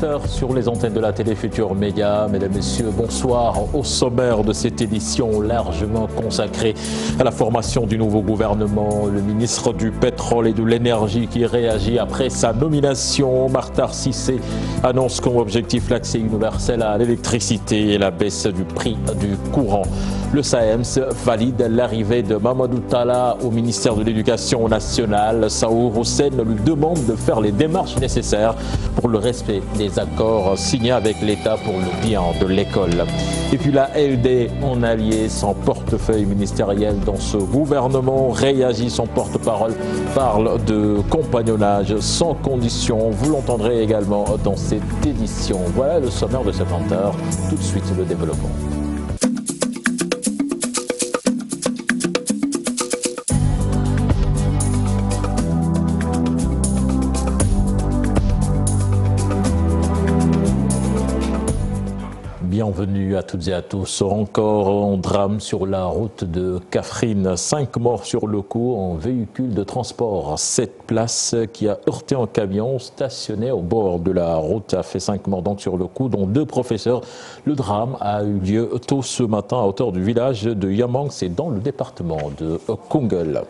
20h sur les antennes de la télé Futur Média. Mesdames, Messieurs, bonsoir. Au sommaire de cette édition largement consacrée à la formation du nouveau gouvernement, le ministre du Pétrole et de l'Énergie qui réagit après sa nomination. Makhtar Cissé annonce comme objectif l'accès universel à l'électricité et la baisse du prix du courant. Le SAEMS valide l'arrivée de Mamadou Talla au ministère de l'Éducation nationale. Saour Hussein lui demande de faire les démarches nécessaires pour le respect des accords signés avec l'État pour le bien de l'école. Et puis la LD en allié sans portefeuille ministériel dans ce gouvernement réagit. Son porte-parole parle de compagnonnage sans condition. Vous l'entendrez également dans cette édition. Voilà le sommaire de cette 20h. Tout de suite le développement. Bienvenue à toutes et à tous. Encore un drame sur la route de Kaffrine. 5 morts sur le coup en véhicule de transport. Cette place qui a heurté un camion stationné au bord de la route a fait 5 morts donc sur le coup, dont 2 professeurs. Le drame a eu lieu tôt ce matin à hauteur du village de Yamang, c'est dans le département de Koungheul.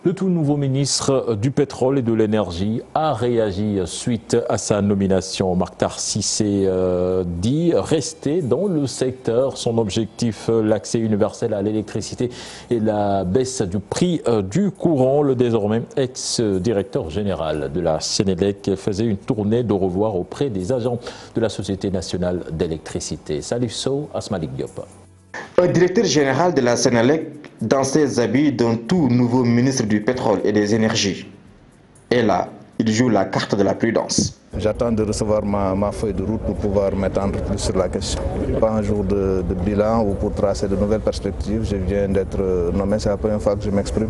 Le tout nouveau ministre du Pétrole et de l'Énergie a réagi suite à sa nomination. Makhtar Cissé dit rester dans le secteur. Son objectif, l'accès universel à l'électricité et la baisse du prix du courant. Le désormais ex-directeur général de la Sénélec faisait une tournée de revoir auprès des agents de la Société nationale d'électricité. Salif Sow, Asmalik Diop. Un directeur général de la Sénélec dans ses habits d'un tout nouveau ministre du Pétrole et des Énergies. Et là, il joue la carte de la prudence. J'attends de recevoir ma feuille de route pour pouvoir m'étendre plus sur la question. Pas un jour de bilan ou pour tracer de nouvelles perspectives. Je viens d'être nommé, c'est la première fois que je m'exprime.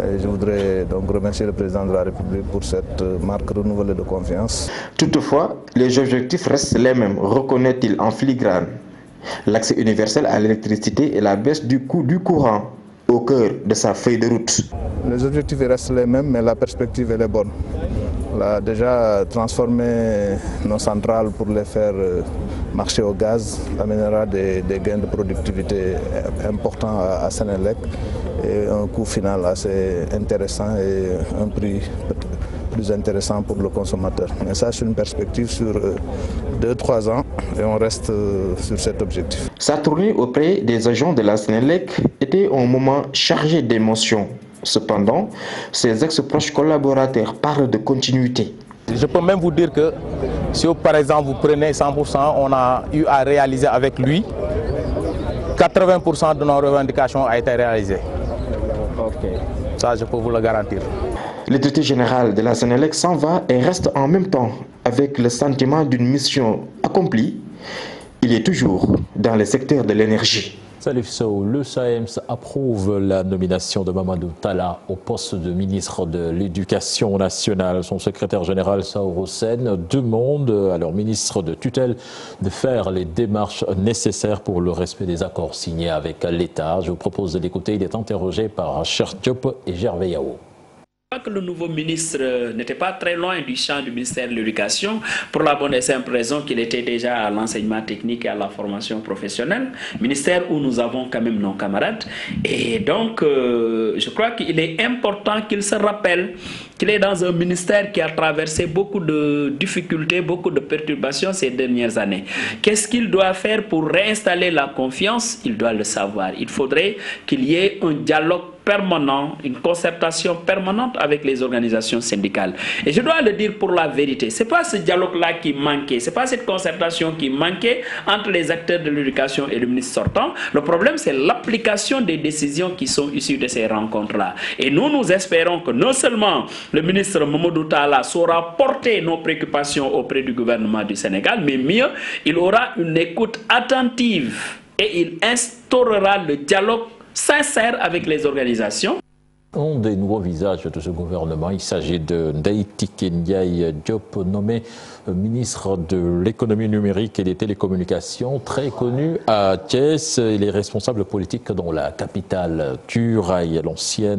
Et je voudrais donc remercier le président de la République pour cette marque renouvelée de confiance. Toutefois, les objectifs restent les mêmes, reconnaît-il en filigrane. L'accès universel à l'électricité et la baisse du coût du courant au cœur de sa feuille de route. Les objectifs restent les mêmes, mais la perspective elle est bonne. Là, déjà, transformer nos centrales pour les faire marcher au gaz amènera des gains de productivité importants à Sénélec et un coût final assez intéressant et un prix plus intéressant pour le consommateur. Mais ça, c'est une perspective sur 2-3 ans et on reste sur cet objectif. Sa tournée auprès des agents de la Sénélec était un moment chargé d'émotions. Cependant, ses ex-proches collaborateurs parlent de continuité. Je peux même vous dire que si par exemple vous prenez 100%, on a eu à réaliser avec lui, 80% de nos revendications a été réalisé. Ça, je peux vous le garantir. Le directeur général de la Sénélec s'en va et reste en même temps avec le sentiment d'une mission accomplie. Il est toujours dans le secteur de l'énergie. Salif Sow, le SAEMS approuve la nomination de Mamadou Talla au poste de ministre de l'Éducation nationale. Son secrétaire général Saour Hussein demande à leur ministre de tutelle de faire les démarches nécessaires pour le respect des accords signés avec l'État. Je vous propose de l'écouter. Il est interrogé par Cheikh Diop et Gervais Yao. Que le nouveau ministre n'était pas très loin du champ du ministère de l'Éducation pour la bonne et simple raison qu'il était déjà à l'enseignement technique et à la formation professionnelle, ministère où nous avons quand même nos camarades. Et donc, je crois qu'il est important qu'il se rappelle qu'il est dans un ministère qui a traversé beaucoup de difficultés, beaucoup de perturbations ces dernières années. Qu'est-ce qu'il doit faire pour réinstaller la confiance? Il doit le savoir. Il faudrait qu'il y ait un dialogue permanent, une concertation permanente avec les organisations syndicales. Et je dois le dire pour la vérité, ce n'est pas ce dialogue-là qui manquait, ce n'est pas cette concertation qui manquait entre les acteurs de l'éducation et le ministre sortant. Le problème, c'est l'application des décisions qui sont issues de ces rencontres-là. Et nous espérons que non seulement le ministre Mamadou Talla saura porter nos préoccupations auprès du gouvernement du Sénégal, mais mieux, il aura une écoute attentive et il instaurera le dialogue sincère avec les organisations. Un des nouveaux visages de ce gouvernement, il s'agit de Ndeye-Tické Ndiaye Diop, nommé ministre de l'économie numérique et des télécommunications, très connu à Thiès. Il est responsable politique dans la capitale Turaille, l'ancien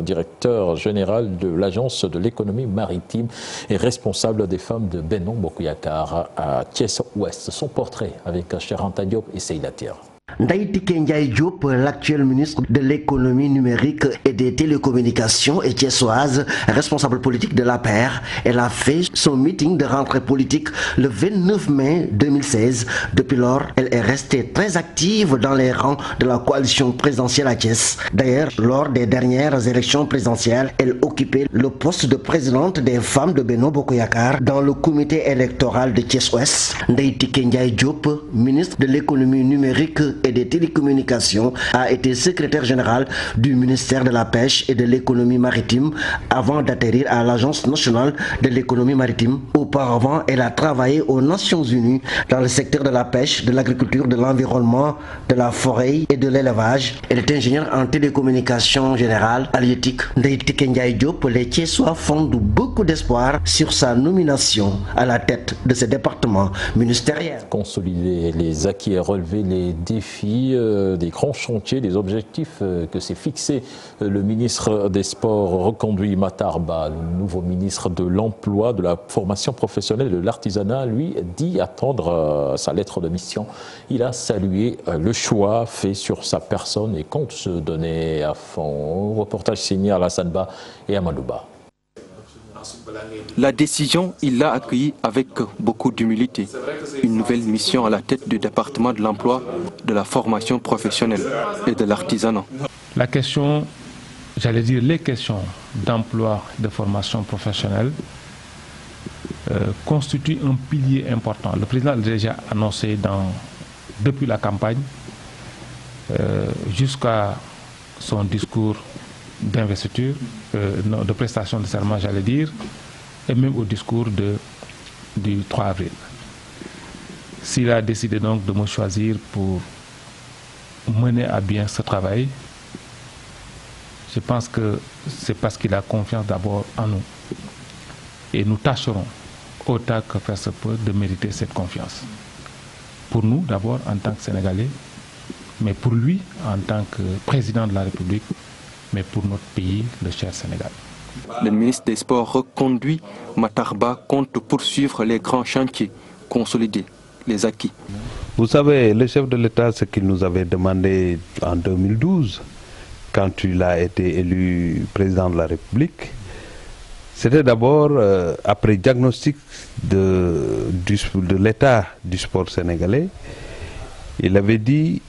directeur général de l'agence de l'économie maritime et responsable des femmes de Benno Bokk Yakaar à Thiès-Ouest. Son portrait avec Cheikh Anta Diop et Seyda Thier. Ndeye-Tické Ndiaye Diop, l'actuel ministre de l'économie numérique et des télécommunications et thiessoise, responsable politique de l'APR, elle a fait son meeting de rentrée politique le 29 mai 2016. Depuis lors, elle est restée très active dans les rangs de la coalition présidentielle à Thiès. D'ailleurs, lors des dernières élections présidentielles, elle occupait le poste de présidente des femmes de Benno Bokk Yakaar dans le comité électoral de Thiès-Ouest. Ndeye-Tické Ndiaye Diop, ministre de l'économie numérique et des télécommunications, a été secrétaire général du ministère de la Pêche et de l'économie maritime avant d'atterrir à l'Agence nationale de l'économie maritime. Auparavant, elle a travaillé aux Nations Unies dans le secteur de la pêche, de l'agriculture, de l'environnement, de la forêt et de l'élevage. Elle est ingénieure en télécommunications générale halieutique. Ndeye-Tické Ndiaye Diop, les Thiessois fondent beaucoup d'espoir sur sa nomination à la tête de ce département ministériel. Consolider les acquis et relever les défis des grands chantiers, des objectifs que s'est fixé le ministre des Sports reconduit Matar Ba, le nouveau ministre de l'Emploi, de la formation professionnelle et de l'artisanat, lui dit attendre sa lettre de mission. Il a salué le choix fait sur sa personne et compte se donner à fond. Reportage signé Alassane Ba et Amadou Ba. La décision, il l'a accueillie avec beaucoup d'humilité. Une nouvelle mission à la tête du département de l'emploi, de la formation professionnelle et de l'artisanat. La question, j'allais dire les questions d'emploi et de formation professionnelle constituent un pilier important. Le président l'a déjà annoncé depuis la campagne jusqu'à son discours d'investiture, de prestation de serment, j'allais dire, et même au discours du 3 avril. S'il a décidé donc de me choisir pour mener à bien ce travail, je pense que c'est parce qu'il a confiance d'abord en nous. Et nous tâcherons, autant que faire se peut, de mériter cette confiance. Pour nous, d'abord, en tant que Sénégalais, mais pour lui, en tant que président de la République, mais pour notre pays, le cher Sénégal. Le ministre des Sports reconduit Matar Ba compte poursuivre les grands chantiers, consolider les acquis. Vous savez, le chef de l'État, ce qu'il nous avait demandé en 2012, quand il a été élu président de la République, c'était d'abord, après diagnostic de l'état du sport sénégalais, il avait dit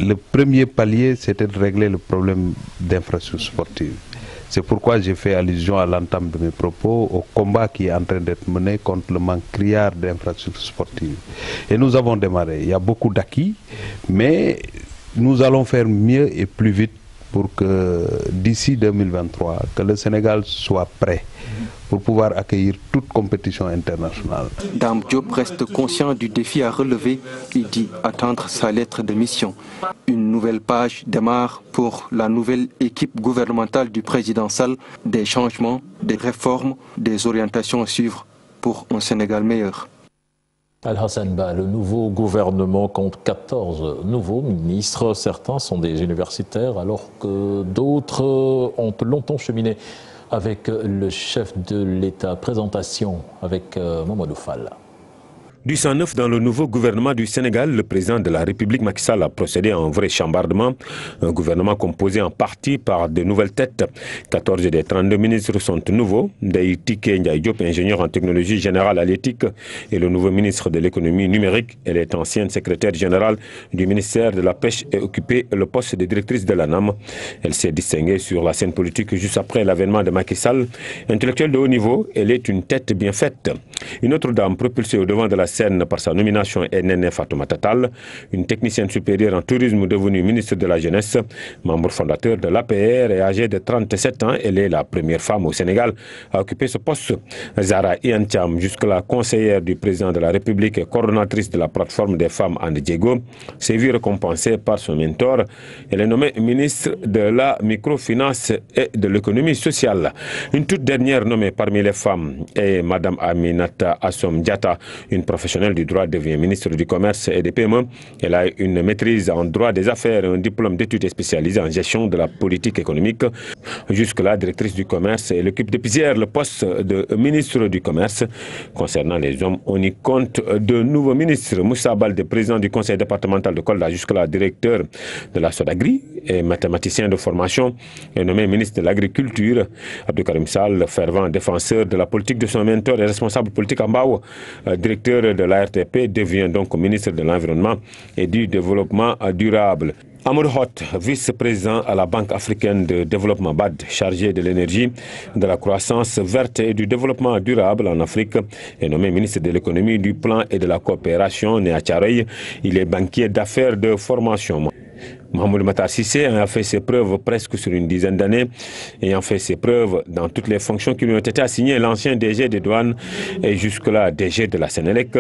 le premier palier, c'était de régler le problème d'infrastructures sportives. C'est pourquoi j'ai fait allusion à l'entame de mes propos au combat qui est en train d'être mené contre le manque criard d'infrastructures sportives. Et nous avons démarré. Il y a beaucoup d'acquis, mais nous allons faire mieux et plus vite pour que d'ici 2023, que le Sénégal soit prêt pour pouvoir accueillir toute compétition internationale. Dame Diop reste conscient du défi à relever. Il dit attendre sa lettre de mission. Une nouvelle page démarre pour la nouvelle équipe gouvernementale du président Sall. Des changements, des réformes, des orientations à suivre pour un Sénégal meilleur. Alassane Ba, le nouveau gouvernement compte 14 nouveaux ministres. Certains sont des universitaires alors que d'autres ont longtemps cheminé avec le chef de l'État. Présentation avec Mamadou Fall. Du sang neuf dans le nouveau gouvernement du Sénégal, le président de la République Macky Sall a procédé à un vrai chambardement. Un gouvernement composé en partie par de nouvelles têtes. 14 des 32 ministres sont nouveaux. Ndeye-Tické Ndiaye Diop, ingénieur en technologie générale halieutique, et le nouveau ministre de l'économie numérique. Elle est ancienne secrétaire générale du ministère de la Pêche et occupé le poste de directrice de l'ANAM. Elle s'est distinguée sur la scène politique juste après l'avènement de Macky Sall. Intellectuelle de haut niveau, elle est une tête bien faite. Une autre dame propulsée au devant de la scène par sa nomination est Néné Fatoumata Tall, une technicienne supérieure en tourisme devenue ministre de la Jeunesse, membre fondateur de l'APR et âgée de 37 ans. Elle est la première femme au Sénégal à occuper ce poste. Zahra Iyane Thiam, jusque-là conseillère du président de la République et coordonnatrice de la plateforme des femmes And Diego, s'est vue récompensée par son mentor. Elle est nommée ministre de la microfinance et de l'économie sociale. Une toute dernière nommée parmi les femmes est Mme Aminata Assom Diatta, une professionnelle du droit, devient ministre du Commerce et des PME. Elle a une maîtrise en droit des affaires et un diplôme d'études spécialisées en gestion de la politique économique. Jusque-là, directrice du commerce, elle occupe depuis hier le poste de ministre du Commerce. Concernant les hommes, on y compte de nouveaux ministres. Moussa Baldé, président du conseil départemental de Kolda, jusque-là directeur de la Sodagri et mathématicien de formation, est nommé ministre de l'Agriculture. Abdou Karim Sall, fervent défenseur de la politique de son mentor et responsable politique en Mbao, directeur de l'ARTP, devient donc ministre de l'Environnement et du Développement durable. Amadou Hott, vice-président à la Banque africaine de développement BAD, chargé de l'énergie, de la croissance verte et du développement durable en Afrique, est nommé ministre de l'économie, du plan et de la coopération, né à Thiaroye. Il est banquier d'affaires de formation. Mohamed Matar Cissé a fait ses preuves presque sur une dizaine d'années, ayant fait ses preuves dans toutes les fonctions qui lui ont été assignées. L'ancien DG des douanes et jusque-là DG de la Sénélec,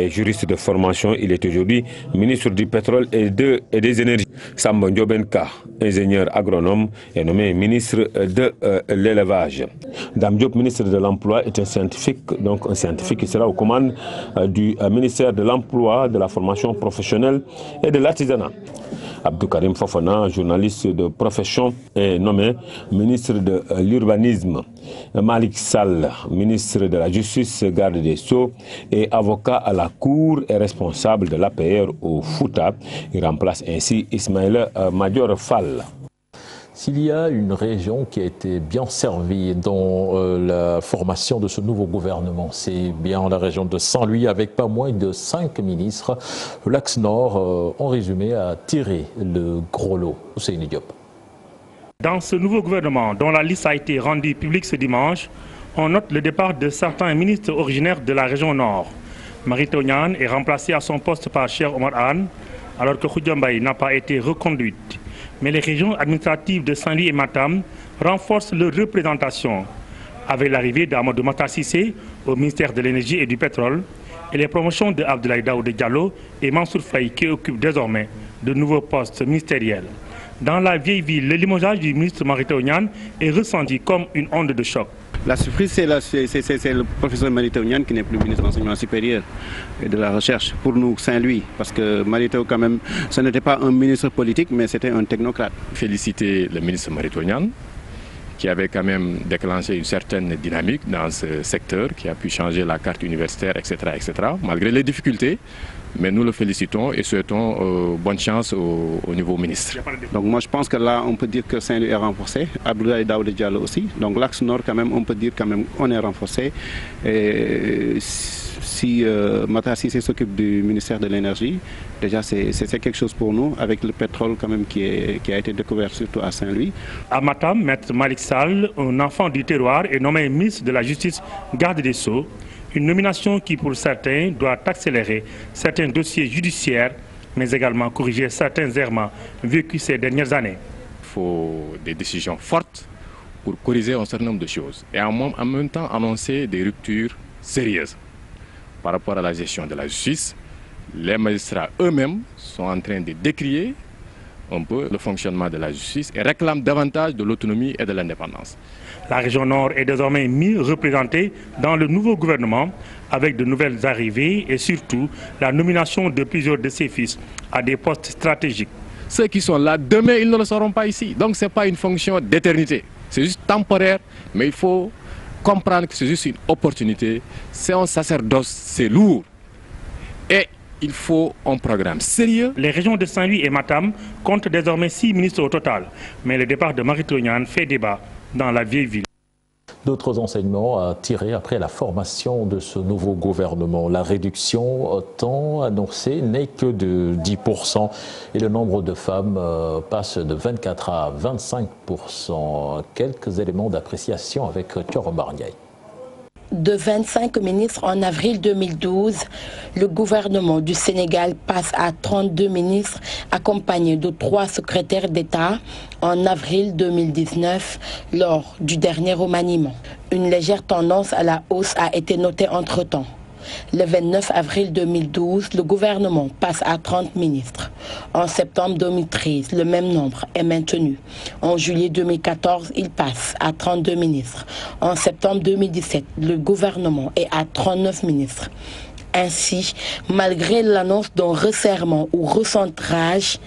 juriste de formation, il est aujourd'hui ministre du pétrole et des énergies. Samba Ndiobenka, ingénieur agronome, est nommé ministre de l'élevage. Dame Diop, ministre de l'Emploi, est un scientifique qui sera aux commandes du ministère de l'Emploi, de la formation professionnelle et de l'artisanat. Abdou Karim Fofana, journaliste de profession, est nommé ministre de l'Urbanisme. Malik Sall, ministre de la Justice, garde des Sceaux et avocat à la Cour et responsable de l'APR au Fouta. Il remplace ainsi Ismaël Madior Fall. S'il y a une région qui a été bien servie dans la formation de ce nouveau gouvernement, c'est bien la région de Saint-Louis avec pas moins de 5 ministres. L'Axe Nord, en résumé, a tiré le gros lot. Ousseyni Diop. Dans ce nouveau gouvernement, dont la liste a été rendue publique ce dimanche, on note le départ de certains ministres originaires de la région Nord. Mary Teuw Niane est remplacée à son poste par Cheikh Omar Anne, alors que Khoudia Mbaye n'a pas été reconduite. Mais les régions administratives de Saint-Louis et Matam renforcent leur représentation. Avec l'arrivée d'Amadou Matar Cissé au ministère de l'Énergie et du Pétrole et les promotions de Abdoulaye Daouda Diallo et Mansour Faye qui occupent désormais de nouveaux postes ministériels. Dans la vieille ville, le limogeage du ministre Mary Teuw Niane est ressenti comme une onde de choc. La surprise, c'est le professeur Mary Teuw Niane qui n'est plus ministre de l'enseignement supérieur et de la recherche pour nous, Saint-Louis. Parce que Mary Teuw, quand même, ce n'était pas un ministre politique, mais c'était un technocrate. Féliciter le ministre Mary Teuw Niane, qui avait quand même déclenché une certaine dynamique dans ce secteur, qui a pu changer la carte universitaire, etc., malgré les difficultés. Mais nous le félicitons et souhaitons bonne chance au nouveau ministre. Donc moi je pense que là on peut dire que Saint-Louis est renforcé, Abdoulaye Daouda Diallo aussi. Donc l'axe nord quand même on peut dire quand même on est renforcé. Et si Matar Cissé s'occupe du ministère de l'énergie, déjà c'est quelque chose pour nous avec le pétrole quand même qui a été découvert surtout à Saint-Louis. À Matam, Maître Malik Sall, un enfant du terroir, est nommé ministre de la Justice, garde des Sceaux. Une nomination qui, pour certains, doit accélérer certains dossiers judiciaires, mais également corriger certains errements vécus ces dernières années. Il faut des décisions fortes pour corriger un certain nombre de choses et en même temps annoncer des ruptures sérieuses par rapport à la gestion de la justice. Les magistrats eux-mêmes sont en train de décrier un peu le fonctionnement de la justice et réclament davantage de l'autonomie et de l'indépendance. La région Nord est désormais mieux représentée dans le nouveau gouvernement avec de nouvelles arrivées et surtout la nomination de plusieurs de ses fils à des postes stratégiques. Ceux qui sont là, demain, ils ne le seront pas ici. Donc ce n'est pas une fonction d'éternité. C'est juste temporaire, mais il faut comprendre que c'est juste une opportunité. C'est un sacerdoce, c'est lourd. Et il faut un programme sérieux. Les régions de Saint-Louis et Matam comptent désormais 6 ministres au total. Mais le départ de Mary Teuw Niane fait débat dans la vieille ville. D'autres enseignements à tirer après la formation de ce nouveau gouvernement. La réduction tant annoncée n'est que de 10% et le nombre de femmes passe de 24 à 25%. Quelques éléments d'appréciation avec Thioro Barniaï. De 25 ministres en avril 2012, le gouvernement du Sénégal passe à 32 ministres accompagnés de 3 secrétaires d'État en avril 2019 lors du dernier remaniement. Une légère tendance à la hausse a été notée entre-temps. Le 29 avril 2012, le gouvernement passe à 30 ministres. En septembre 2013, le même nombre est maintenu. En juillet 2014, il passe à 32 ministres. En septembre 2017, le gouvernement est à 39 ministres. Ainsi, malgré l'annonce d'un resserrement ou recentrage,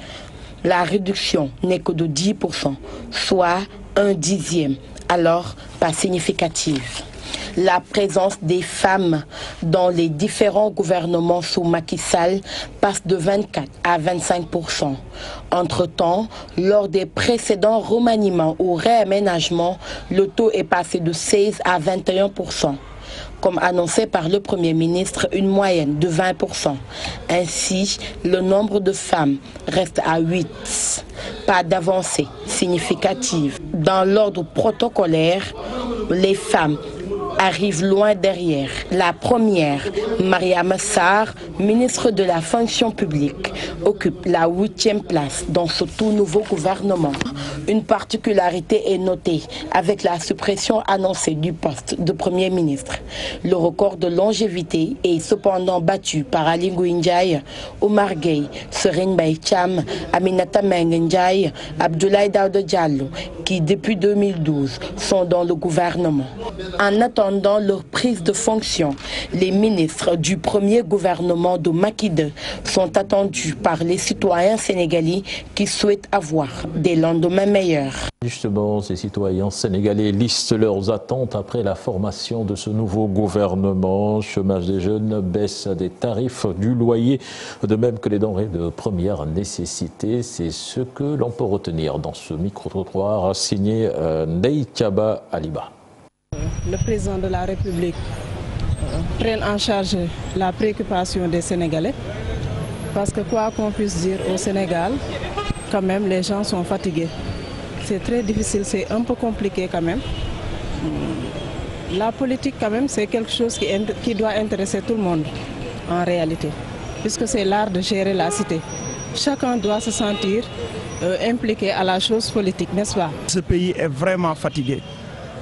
la réduction n'est que de 10%, soit 1/10, alors pas significative. La présence des femmes dans les différents gouvernements sous Macky Sall passe de 24 à 25%. Entre-temps, lors des précédents remaniements ou réaménagements, le taux est passé de 16 à 21%. Comme annoncé par le Premier ministre, une moyenne de 20%. Ainsi, le nombre de femmes reste à 8. Pas d'avancée significative. Dans l'ordre protocolaire, les femmes arrive loin derrière. La première, Mariama Sarr, ministre de la fonction publique, occupe la 8e place dans ce tout nouveau gouvernement. Une particularité est notée avec la suppression annoncée du poste de Premier ministre. Le record de longévité est cependant battu par Ali Ngouille Ndiaye, Omar Gueye, Serigne Mbaye Thiam, Aminata Mbengue Ndiaye, Abdoulaye Daouda Diallo, qui depuis 2012 sont dans le gouvernement. En attendant leur prise de fonction, les ministres du premier gouvernement de Macky II sont attendus par les citoyens sénégalais qui souhaitent avoir des lendemains meilleurs. Justement, ces citoyens sénégalais listent leurs attentes après la formation de ce nouveau gouvernement. Chômage des jeunes, baisse des tarifs du loyer, de même que les denrées de première nécessité. C'est ce que l'on peut retenir dans ce micro-trottoir signé Ndeye Thiaba Aliba. Le président de la République prenne en charge la préoccupation des Sénégalais. Parce que quoi qu'on puisse dire au Sénégal, quand même les gens sont fatigués. C'est très difficile, c'est un peu compliqué quand même. La politique quand même, c'est quelque chose qui doit intéresser tout le monde en réalité. Puisque c'est l'art de gérer la cité. Chacun doit se sentir impliqué à la chose politique, n'est-ce pas? Ce pays est vraiment fatigué.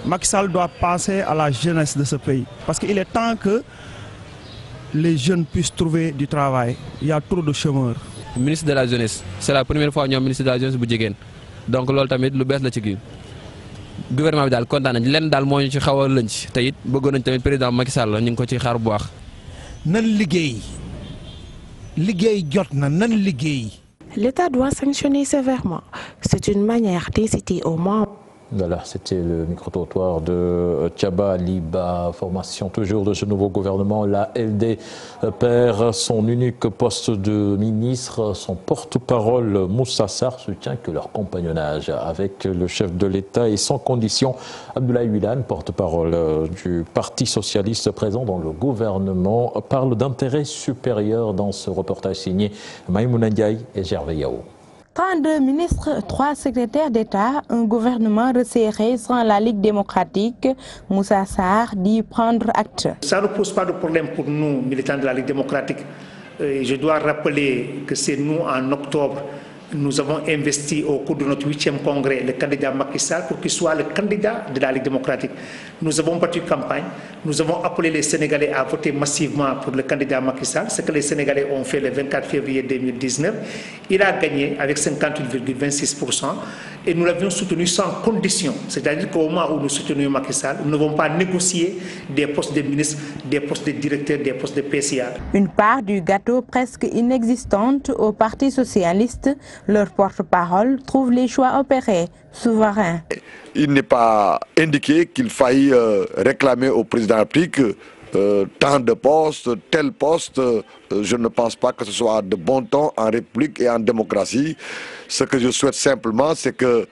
Macky Sall doit penser à la jeunesse de ce pays. Parce qu'il est temps que les jeunes puissent trouver du travail. Il y a trop de chômeurs. Ministre de la jeunesse, c'est la première fois que nous sommes ministre de la jeunesse bu jigéen. Donc loolu tamit lu bees la ci gi gouvernement bi daal kontaan nañ lenn daal moo ñu ci xaw a lënc te it bëggoon nañ tamit président Macky Sall ñu ngi ko ci xaar bu baax. nan liggéey jot na nan liggéey. L'État doit sanctionner sévèrement. C'est une manière d'inciter au moins. Voilà, c'était le micro-trottoir de Thiaba Aliba. Formation toujours de ce nouveau gouvernement. La LD perd son unique poste de ministre. Son porte-parole Moussa Sarr soutient que leur compagnonnage avec le chef de l'État est sans condition. Abdoulaye Wilane, porte-parole du Parti socialiste présent dans le gouvernement, parle d'intérêt supérieur dans ce reportage signé Maïmouna Ndiaye et Gervais Yao. 32 ministres, 3 secrétaires d'État, un gouvernement resserré sans la Ligue démocratique. Moussa Sarr dit prendre acte. Ça ne pose pas de problème pour nous, militants de la Ligue démocratique. Je dois rappeler que c'est nous, en octobre, nous avons investi au cours de notre 8e congrès le candidat Macky Sall pour qu'il soit le candidat de la Ligue démocratique. Nous avons battu campagne, nous avons appelé les Sénégalais à voter massivement pour le candidat Macky Sall, ce que les Sénégalais ont fait le 24 février 2019. Il a gagné avec 58,26% et nous l'avions soutenu sans condition. C'est-à-dire qu'au moment où nous soutenions Macky Sall, nous n'avons pas négocié des postes de ministres, des postes de directeurs, des postes de PCA. Une part du gâteau presque inexistante au Parti socialiste. Leur porte-parole trouve les choix opérés souverains. Il n'est pas indiqué qu'il faille réclamer au président de la République tant de postes, tel poste. Je ne pense pas que ce soit de bon ton en République et en démocratie. Ce que je souhaite simplement, c'est que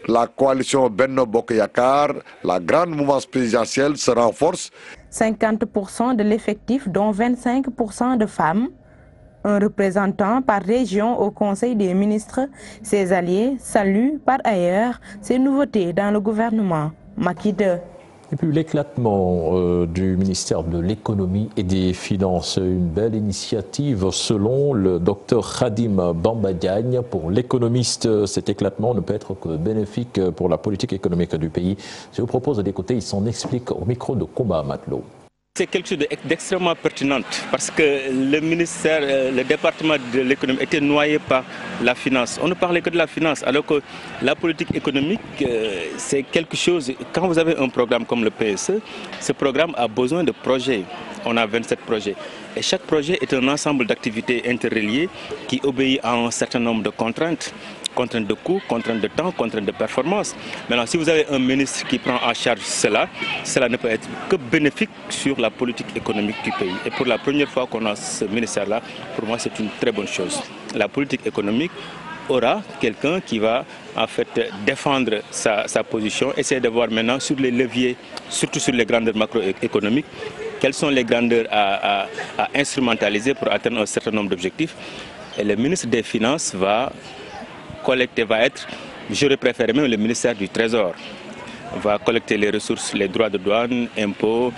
la coalition Benno Bokk Yakaar, la grande mouvance présidentielle, se renforce. 50% de l'effectif, dont 25% de femmes. Un représentant par région au Conseil des ministres. Ses alliés saluent par ailleurs ces nouveautés dans le gouvernement Macky II. Et puis l'éclatement du ministère de l'économie et des finances, une belle initiative selon le docteur Khadim Bamba Diagne. Pour l'économiste, cet éclatement ne peut être que bénéfique pour la politique économique du pays. Je vous propose d'écouter, il s'en explique au micro de Koumba Matelot. C'est quelque chose d'extrêmement pertinent parce que le ministère, le département de l'économie était noyé par la finance. On ne parlait que de la finance alors que la politique économique, c'est quelque chose, quand vous avez un programme comme le PSE, ce programme a besoin de projets. On a 27 projets et chaque projet est un ensemble d'activités interreliées qui obéit à un certain nombre de contraintes. Contraintes de coûts, contraintes de temps, contraintes de performance. Maintenant, si vous avez un ministre qui prend en charge cela, cela ne peut être que bénéfique sur la politique économique du pays. Et pour la première fois qu'on a ce ministère-là, pour moi, c'est une très bonne chose. La politique économique aura quelqu'un qui va en fait défendre sa position, essayer de voir maintenant sur les leviers, surtout sur les grandeurs macroéconomiques, quelles sont les grandeurs à instrumentaliser pour atteindre un certain nombre d'objectifs. Et le ministre des Finances va être, j'aurais préféré même le ministère du Trésor, va collecter les ressources, les droits de douane, impôts,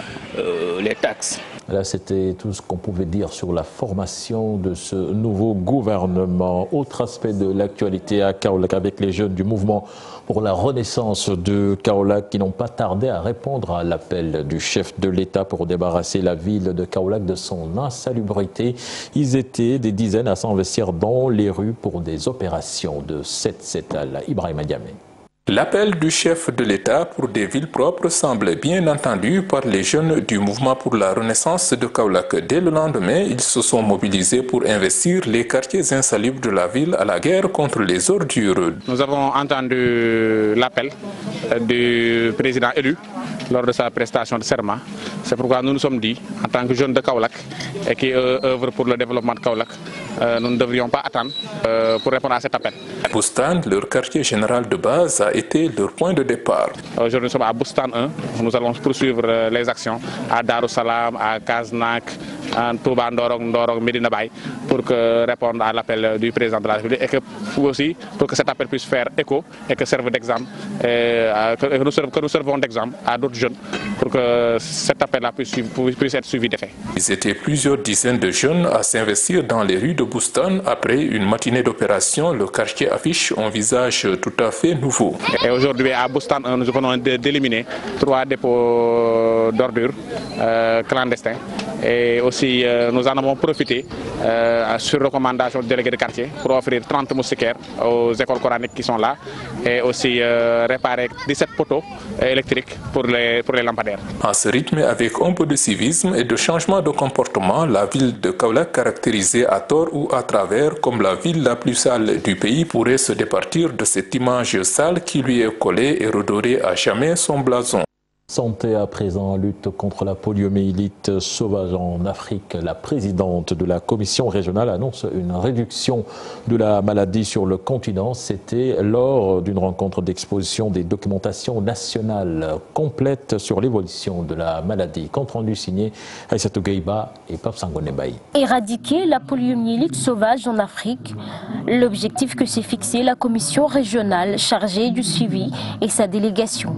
les taxes. Là, c'était tout ce qu'on pouvait dire sur la formation de ce nouveau gouvernement. Autre aspect de l'actualité à Kaolack avec les jeunes du mouvement pour la renaissance de Kaolack qui n'ont pas tardé à répondre à l'appel du chef de l'État pour débarrasser la ville de Kaolack de son insalubrité. Ils étaient des dizaines à s'investir dans les rues pour des opérations de set-setal. Ibrahima Diamé. L'appel du chef de l'État pour des villes propres semble bien entendu par les jeunes du mouvement pour la renaissance de Kaolack. Dès le lendemain, ils se sont mobilisés pour investir les quartiers insalubres de la ville à la guerre contre les ordures. Nous avons entendu l'appel du président élu lors de sa prestation de serment. C'est pourquoi nous nous sommes dit, en tant que jeunes de Kaolack et qui œuvrent pour le développement de Kaolack, nous ne devrions pas attendre pour répondre à cet appel. Boustan, leur quartier général de base, a été leur point de départ. Aujourd'hui, nous sommes à Boustan 1. Nous allons poursuivre les actions à Darussalam, à Kaznak, à Touba Ndorong, Medina Bay, pour répondre à l'appel du président de la République et que aussi pour que cet appel puisse faire écho et que serve d'exemple, que nous servons d'exemple à d'autres jeunes pour que cet appel-là puisse être suivi d'effet. Ils étaient plusieurs dizaines de jeunes à s'investir dans les rues de Boustan. Après une matinée d'opération, le quartier affiche un visage tout à fait nouveau. Et aujourd'hui, à Boustan, nous venons d'éliminer 3 dépôts d'ordures clandestins. Et aussi, nous en avons profité sur recommandation du délégué de quartier pour offrir 30 moustiquaires aux écoles coraniques qui sont là et aussi réparer 17 poteaux électriques pour les lampadaires. À ce rythme, avec un peu de civisme et de changement de comportement, la ville de Kaolack, caractérisée à tort ou à travers comme la ville la plus sale du pays, pourrait se départir de cette image sale qui lui est collée et redorer à jamais son blason. Santé à présent, lutte contre la poliomyélite sauvage en Afrique. La présidente de la commission régionale annonce une réduction de la maladie sur le continent. C'était lors d'une rencontre d'exposition des documentations nationales complètes sur l'évolution de la maladie. Compte rendu signé Aïssatou Gueiba et Pape Sangone Baye. Éradiquer la poliomyélite sauvage en Afrique, l'objectif que s'est fixé la commission régionale chargée du suivi et sa délégation.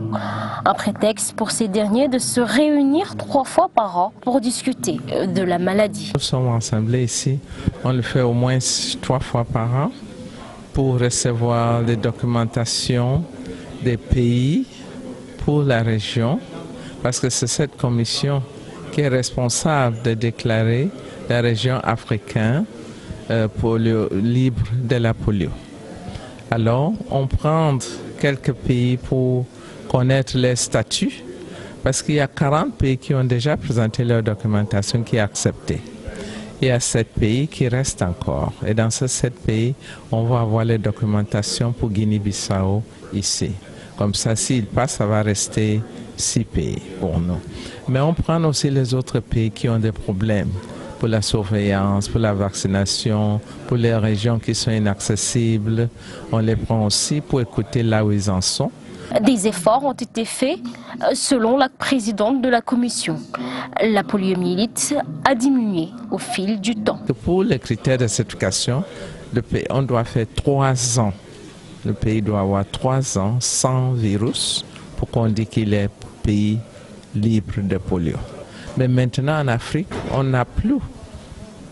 Un prétexte pour ces derniers de se réunir 3 fois par an pour discuter de la maladie. Nous sommes assemblés ici, on le fait au moins 3 fois par an pour recevoir des documentations des pays pour la région, parce que c'est cette commission qui est responsable de déclarer la région africaine libre de la polio. Alors, on prend quelques pays pour connaître les statuts, parce qu'il y a 40 pays qui ont déjà présenté leur documentation qui est acceptée. Il y a 7 pays qui restent encore. Et dans ces 7 pays, on va avoir les documentations pour Guinée-Bissau ici. Comme ça, s'il passe, ça va rester 6 pays pour nous. Mais on prend aussi les autres pays qui ont des problèmes pour la surveillance, pour la vaccination, pour les régions qui sont inaccessibles. On les prend aussi pour écouter là où ils en sont. Des efforts ont été faits selon la présidente de la commission. La poliomyélite a diminué au fil du temps. Pour les critères de certification, on doit faire 3 ans. Le pays doit avoir 3 ans sans virus pour qu'on dise qu'il est pays libres de polio. Mais maintenant en Afrique, on n'a plus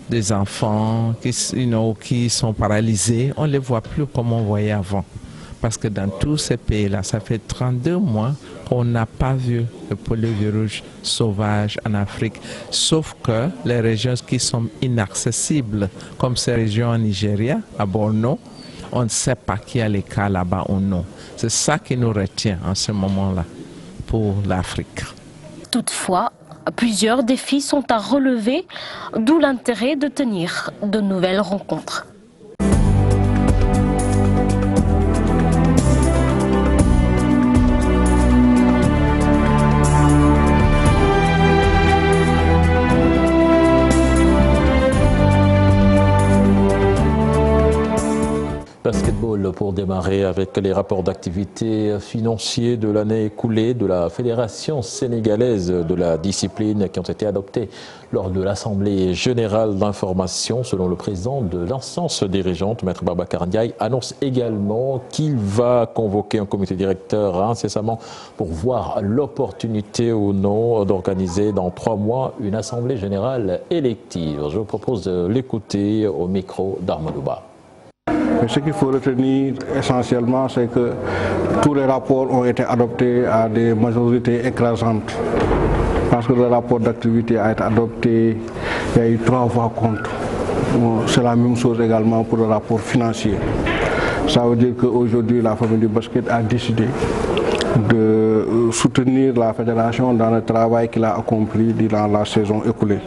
des enfants qui sont paralysés, on ne les voit plus comme on voyait avant. Parce que dans tous ces pays-là, ça fait 32 mois qu'on n'a pas vu le poliovirus sauvage en Afrique, sauf que les régions qui sont inaccessibles, comme ces régions en Nigeria, à Borno, on ne sait pas qui a les cas là-bas ou non. C'est ça qui nous retient en ce moment-là pour l'Afrique. Toutefois, plusieurs défis sont à relever, d'où l'intérêt de tenir de nouvelles rencontres. Basketball pour démarrer avec les rapports d'activité financiers de l'année écoulée de la Fédération sénégalaise de la discipline qui ont été adoptés lors de l'Assemblée générale d'information. Selon le président de l'instance dirigeante, Maître Babacar Ndiaye, annonce également qu'il va convoquer un comité directeur incessamment pour voir l'opportunité ou non d'organiser dans 3 mois une Assemblée générale élective. Je vous propose de l'écouter au micro d'Armadouba. Mais ce qu'il faut retenir essentiellement, c'est que tous les rapports ont été adoptés à des majorités écrasantes. Parce que le rapport d'activité a été adopté, il y a eu 3 voix contre. C'est la même chose également pour le rapport financier. Ça veut dire qu'aujourd'hui, la famille du basket a décidé de soutenir la fédération dans le travail qu'il a accompli durant la saison écoulée.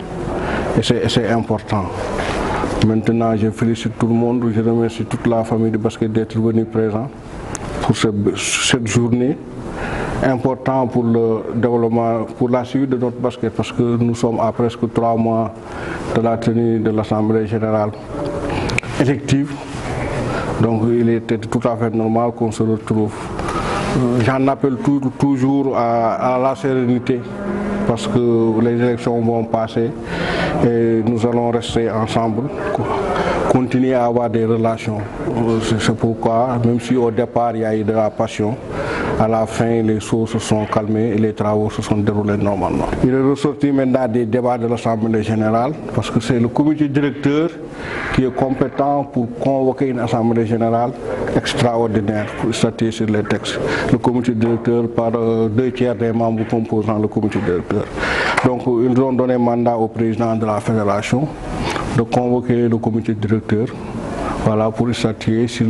Et c'est important. Maintenant, je félicite tout le monde, je remercie toute la famille du basket d'être venue présent pour cette journée importante pour le développement, pour la suite de notre basket, parce que nous sommes à presque 3 mois de la tenue de l'Assemblée générale élective. Donc il était tout à fait normal qu'on se retrouve. J'en appelle toujours à la sérénité, parce que les élections vont passer et nous allons rester ensemble, continuer à avoir des relations. C'est pourquoi, même si au départ il y a eu de la passion, à la fin les choses se sont calmées et les travaux se sont déroulés normalement. Il est ressorti maintenant des débats de l'Assemblée générale, parce que c'est le comité directeur qui est compétent pour convoquer une Assemblée générale extraordinaire pour statuer sur les textes. Le comité directeur par 2/3 des membres composant le comité directeur. Donc ils ont donné mandat au président de la fédération de convoquer le comité directeur, voilà, pour statuer sur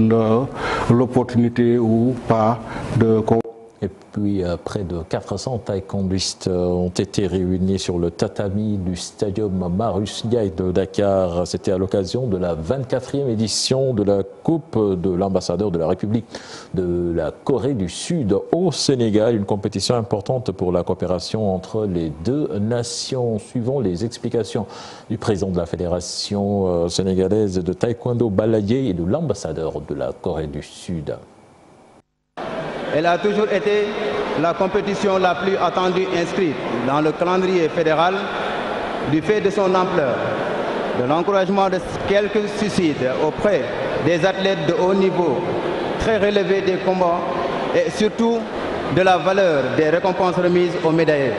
l'opportunité ou pas de convoquer. Et puis, près de 400 taekwondistes ont été réunis sur le tatami du stadium Marius Ndiaye de Dakar. C'était à l'occasion de la 24e édition de la Coupe de l'ambassadeur de la République de la Corée du Sud au Sénégal. Une compétition importante pour la coopération entre les 2 nations. Suivant les explications du président de la Fédération sénégalaise de taekwondo Balayé et de l'ambassadeur de la Corée du Sud. Elle a toujours été la compétition la plus attendue inscrite dans le calendrier fédéral du fait de son ampleur, de l'encouragement qu'elle suscite auprès des athlètes de haut niveau, très relevé des combats et surtout de la valeur des récompenses remises aux médaillés.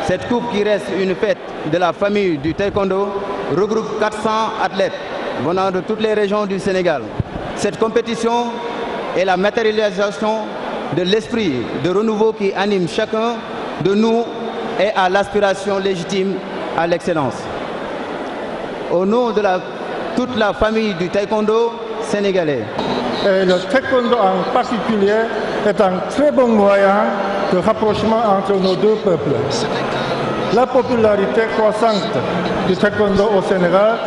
Cette coupe qui reste une fête de la famille du taekwondo regroupe 400 athlètes venant de toutes les régions du Sénégal. Cette compétition est la matérialisation de l'esprit de renouveau qui anime chacun de nous et à l'aspiration légitime à l'excellence. Au nom de toute la famille du taekwondo sénégalais. Et le taekwondo en particulier est un très bon moyen de rapprochement entre nos 2 peuples. La popularité croissante du taekwondo au Sénégal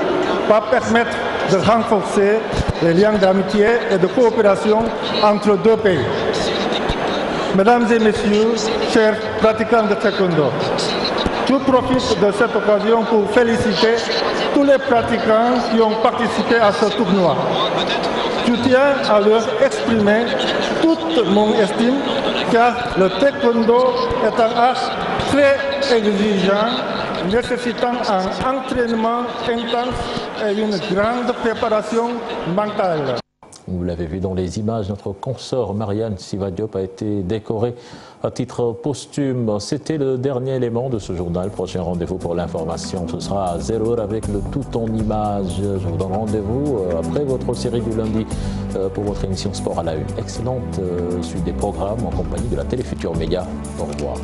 va permettre de renforcer les liens d'amitié et de coopération entre 2 pays. Mesdames et messieurs, chers pratiquants de taekwondo, je profite de cette occasion pour féliciter tous les pratiquants qui ont participé à ce tournoi. Je tiens à leur exprimer toute mon estime, car le taekwondo est un art très exigeant, nécessitant un entraînement intense et une grande préparation mentale. Vous l'avez vu dans les images, notre consoeur Marianne Siva Diop a été décorée à titre posthume. C'était le dernier élément de ce journal. Prochain rendez-vous pour l'information, ce sera à 0h avec le tout en images. Je vous donne rendez-vous après votre série du lundi pour votre émission Sport à la Une. Excellente suite des programmes en compagnie de la Télé Futur Média. Au revoir.